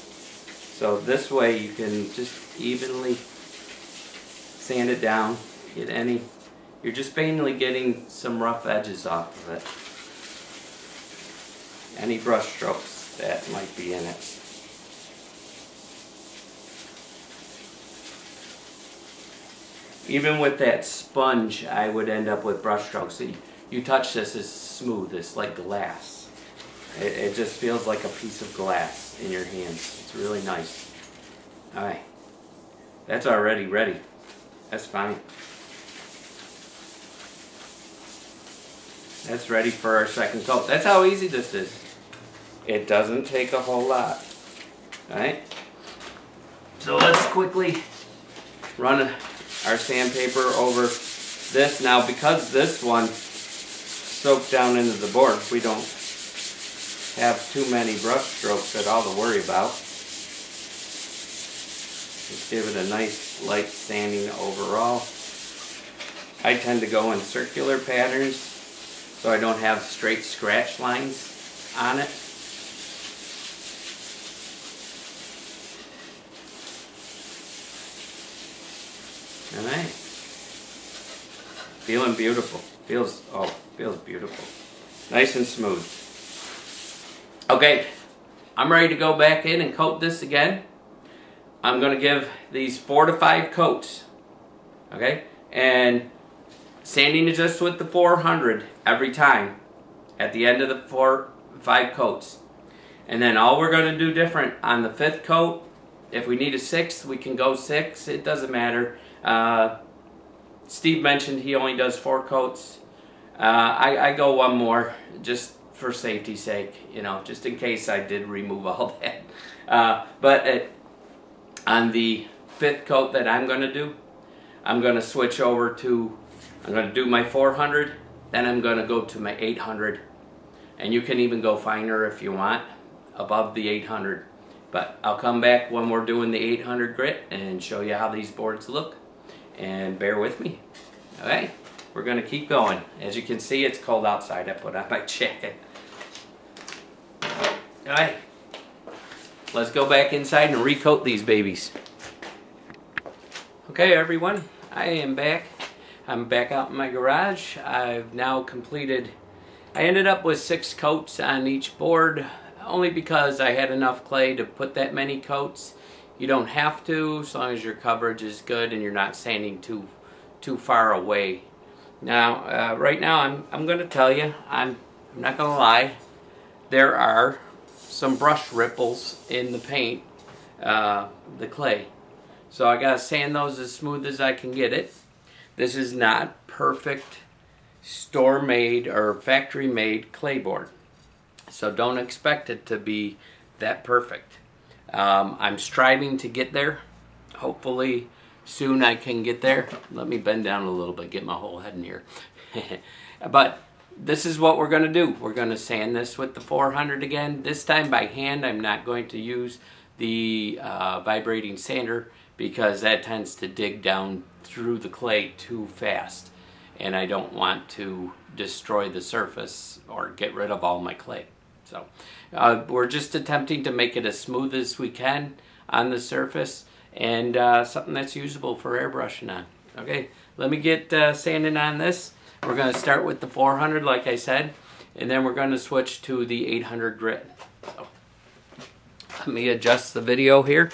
So this way you can just evenly sand it down, get any, you're just mainly getting some rough edges off of it. Any brush strokes that might be in it. Even with that sponge, I would end up with brush strokes. So you touch this, it's smooth, it's like glass. It just feels like a piece of glass in your hands. It's really nice. Alright, that's already ready. That's fine. That's ready for our second coat. That's how easy this is. It doesn't take a whole lot. Alright? So let's quickly run our sandpaper over this. Now, because this one soaked down into the board, we don't have too many brush strokes at all to worry about. Just give it a nice light sanding overall. I tend to go in circular patterns so I don't have straight scratch lines on it. Alright. Feeling beautiful. Feels beautiful. Nice and smooth. Okay, I'm ready to go back in and coat this again. I'm going to give these 4 to 5 coats. Okay? And sanding it just with the 400 every time at the end of the 5 coats. And then all we're going to do different on the 5th coat, if we need a 6th, we can go 6. It doesn't matter. Steve mentioned he only does 4 coats. I go one more just for safety's sake, you know, just in case I did remove all that. On the 5th coat that I'm going to do, I'm going to switch over to, I'm going to do my 400, then I'm going to go to my 800. And you can even go finer if you want, above the 800. But I'll come back when we're doing the 800 grit and show you how these boards look. And bear with me. Okay, we're going to keep going. As you can see, it's cold outside. I put on my jacket. Alright, let's go back inside and recoat these babies. Okay everyone, I am back. I'm back out in my garage. I've now completed, I ended up with 6 coats on each board, only because I had enough clay to put that many coats. You don't have to, as long as your coverage is good and you're not sanding too far away. Now, right now I'm going to tell you, I'm not going to lie, there are some brush ripples in the paint, the clay. So I gotta sand those as smooth as I can get it. This is not perfect store-made or factory-made Clayboard. So don't expect it to be that perfect. I'm striving to get there. Hopefully soon I can get there. Let me bend down a little bit, get my whole head in here. But this is what we're going to do. We're going to sand this with the 400 again. This time by hand. I'm not going to use the vibrating sander because that tends to dig down through the clay too fast. And I don't want to destroy the surface or get rid of all my clay. So we're just attempting to make it as smooth as we can on the surface. and something that's usable for airbrushing on. Okay, let me get sanding on this. We're going to start with the 400 like I said, and then we're going to switch to the 800 grit. So, let me adjust the video here.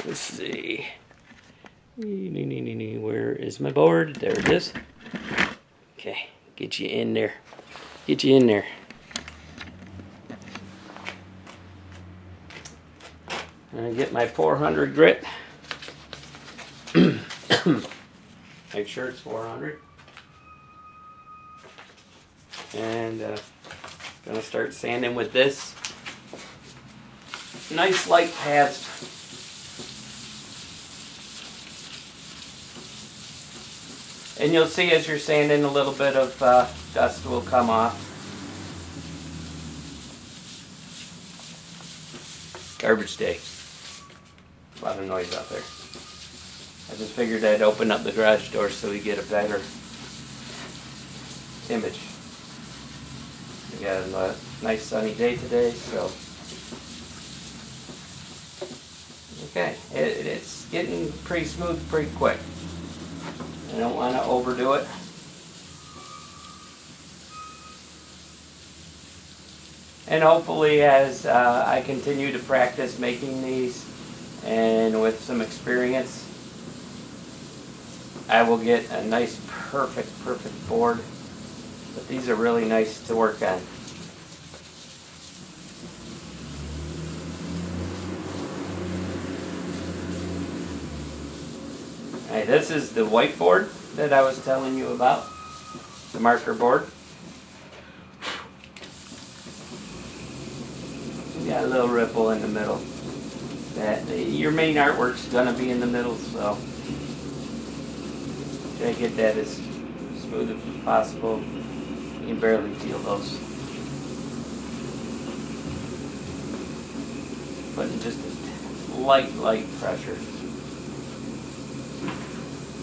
Let's see. Where is my board? There it is. Okay, get you in there. Get you in there. I'm gonna get my 400 grit. Make sure it's 400. And gonna start sanding with this. Nice light paths. And you'll see as you're sanding, a little bit of dust will come off. Garbage day. A lot of noise out there. I just figured I'd open up the garage door so we get a better image. We got a nice sunny day today, so okay. It's getting pretty smooth pretty quick. I don't want to overdo it. And hopefully as I continue to practice making these and with some experience, I will get a nice perfect board. But these are really nice to work on. Alright, this is the whiteboard that I was telling you about, the marker board. You got a little ripple in the middle. Your main artwork's gonna be in the middle, so try to get that as smooth as possible. You can barely feel those. Putting just a light pressure.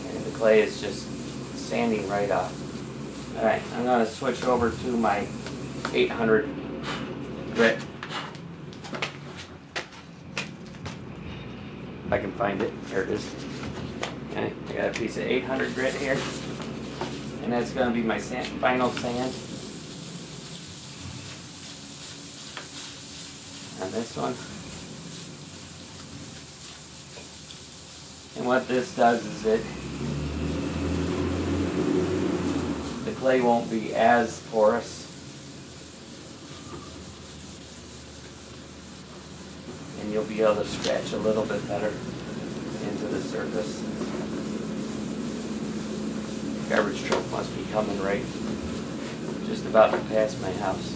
And the clay is just sanding right off. Alright, I'm going to switch over to my 800 grit. If I can find it. There it is. Okay, I got a piece of 800 grit here. And that's going to be my final sand on this one. And what this does is the clay won't be as porous. And you'll be able to scratch a little bit better into the surface. Garbage truck must be coming right just about to pass my house.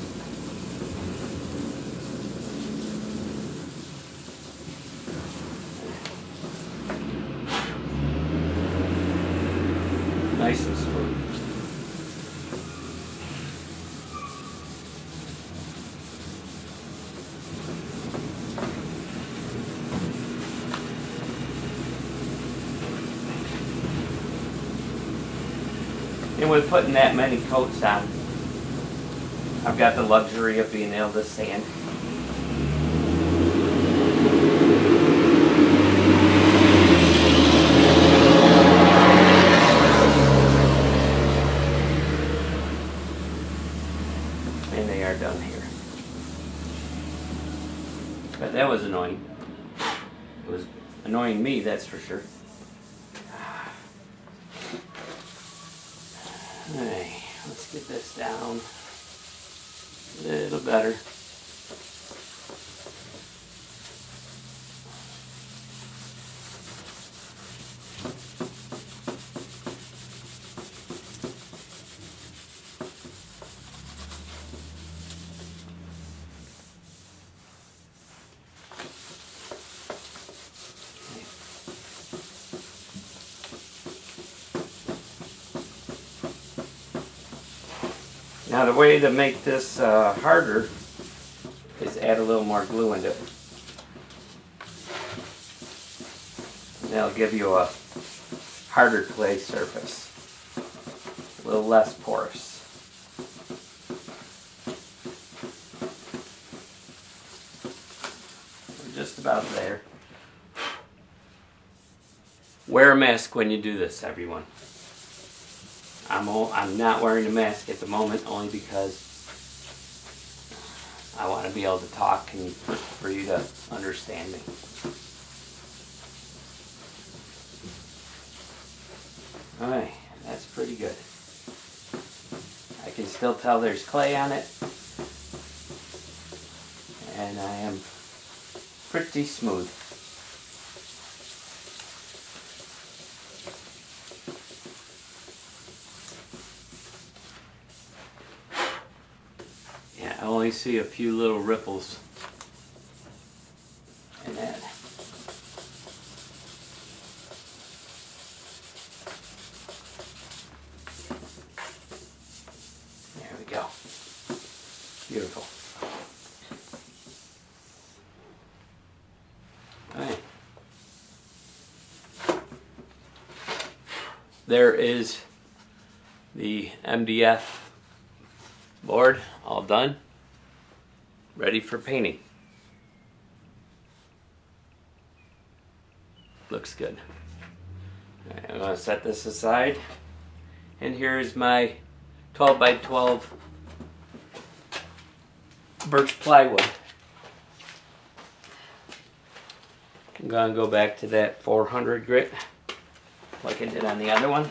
Nice and smooth. And with putting that many coats on, I've got the luxury of being able to sand. And they are done here. But that was annoying. It was annoying me, that's for sure. Alright, let's get this down a little better. Now the way to make this harder is add a little more glue into it. And that'll give you a harder clay surface, a little less porous. Just just about there. Wear a mask when you do this, everyone. I'm not wearing a mask at the moment, only because I want to be able to talk and for you to understand me. Alright, that's pretty good. I can still tell there's clay on it, and I am pretty smooth. Yeah, I only see a few little ripples in that. There we go. Beautiful. Alright. There is the MDF board all done, ready for painting. Looks good. Alright, I'm going to set this aside, and here's my 12 by 12 birch plywood. I'm going to go back to that 400 grit like I did on the other one.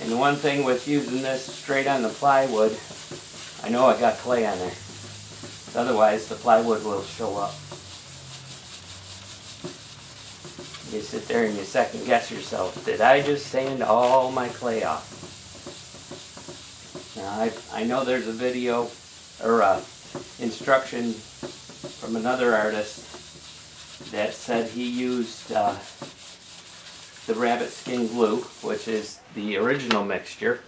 And the one thing with using this straight on the plywood, I know I got clay on there. Otherwise the plywood will show up. You sit there and you second guess yourself. Did I just sand all my clay off? Now I know there's a video or instruction from another artist that said he used the rabbit skin glue, which is the original mixture,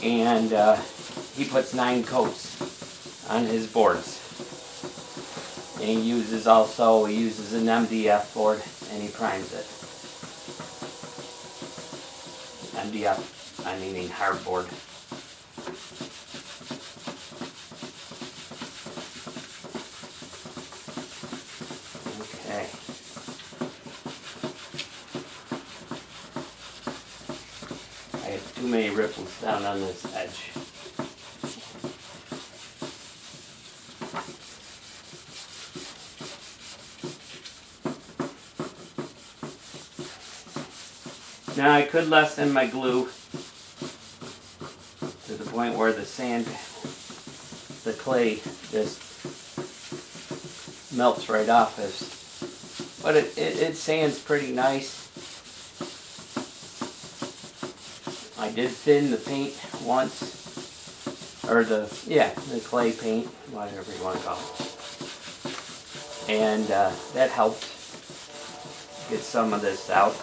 and he puts 9 coats on his boards. And he uses an MDF board, and he primes it. MDF, I mean hardboard. Okay. I have too many ripples down on this edge. Now I could lessen my glue to the point where the clay just melts right off. But it sands pretty nice. I did thin the paint once, or the clay paint, whatever you want to call it. And that helped get some of this out.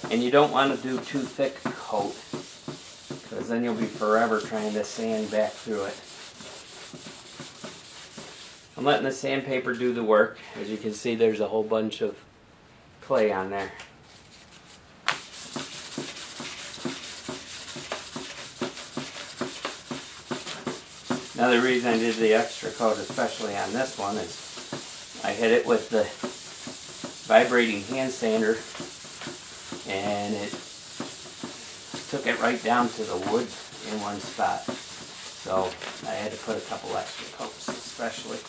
And you don't want to do too thick a coat, because then you'll be forever trying to sand back through it. I'm letting the sandpaper do the work. As you can see, there's a whole bunch of clay on there. Another reason I did the extra coat, especially on this one, is I hit it with the vibrating hand sander, and it took it right down to the wood in one spot. So I had to put a couple extra coats, especially.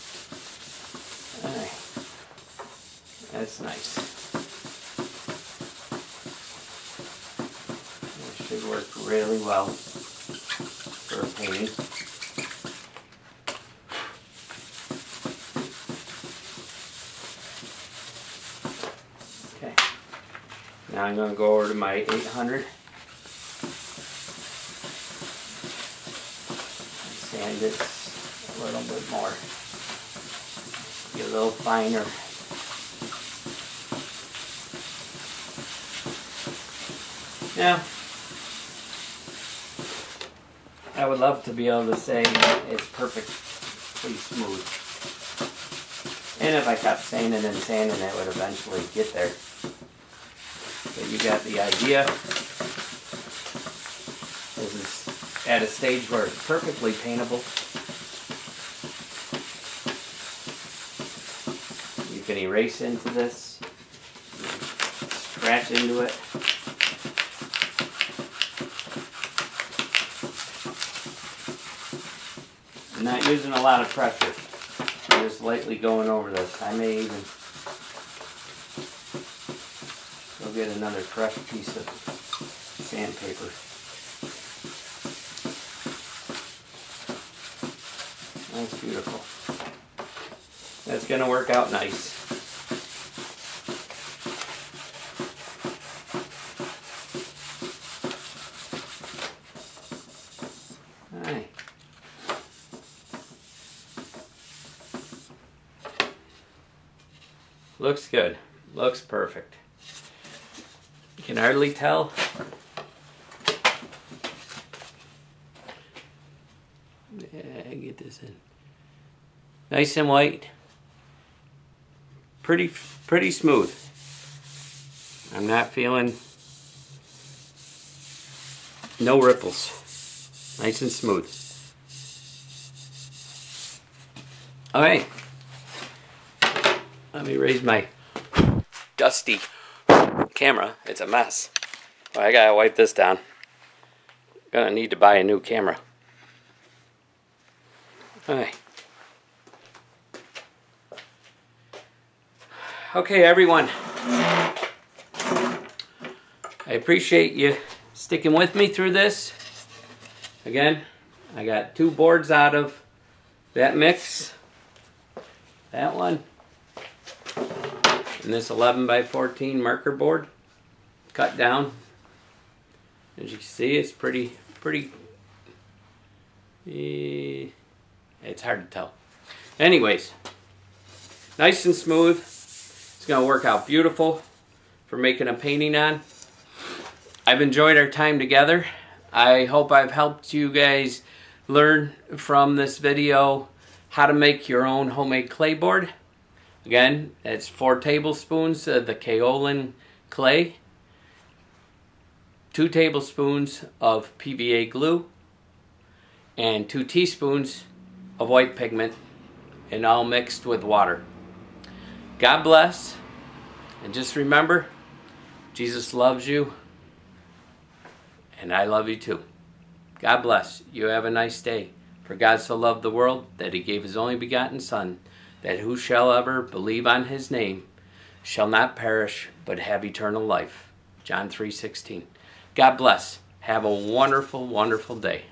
Alright, that's nice. It should work really well for painting. Okay, now I'm going to go over to my 800. Sand it a little bit more. Be a little finer. Now, I would love to be able to say it's perfectly smooth. And if I kept sanding and sanding, it would eventually get there. But you got the idea. This is at a stage where it's perfectly paintable. You can erase into this, scratch into it. I'm not using a lot of pressure. I'm just lightly going over this. I may even go get another fresh piece of sandpaper. That's beautiful. That's going to work out nice. Alright. Looks good. Looks perfect. You can hardly tell. Yeah, get this in. Nice and white. Pretty smooth. I'm not feeling no ripples. Nice and smooth. Alright. Let me raise my dusty camera. It's a mess. Well, I gotta wipe this down. Gonna need to buy a new camera. Alright. Okay, everyone. I appreciate you sticking with me through this. Again, I got 2 boards out of that mix. That one. And this 11 by 14 marker board. Cut down. As you can see, it's pretty it's hard to tell. Anyways, nice and smooth. It's going to work out beautiful for making a painting on. I've enjoyed our time together. I hope I've helped you guys learn from this video how to make your own homemade clay board. Again, it's 4 tablespoons of the kaolin clay, 2 tablespoons of PVA glue, and 2 teaspoons of white pigment, and all mixed with water. God bless, and just remember, Jesus loves you, and I love you too. God bless. You have a nice day. For God so loved the world that he gave his only begotten Son, that who shall ever believe on his name shall not perish, but have eternal life. John 3:16. God bless. Have a wonderful, wonderful day.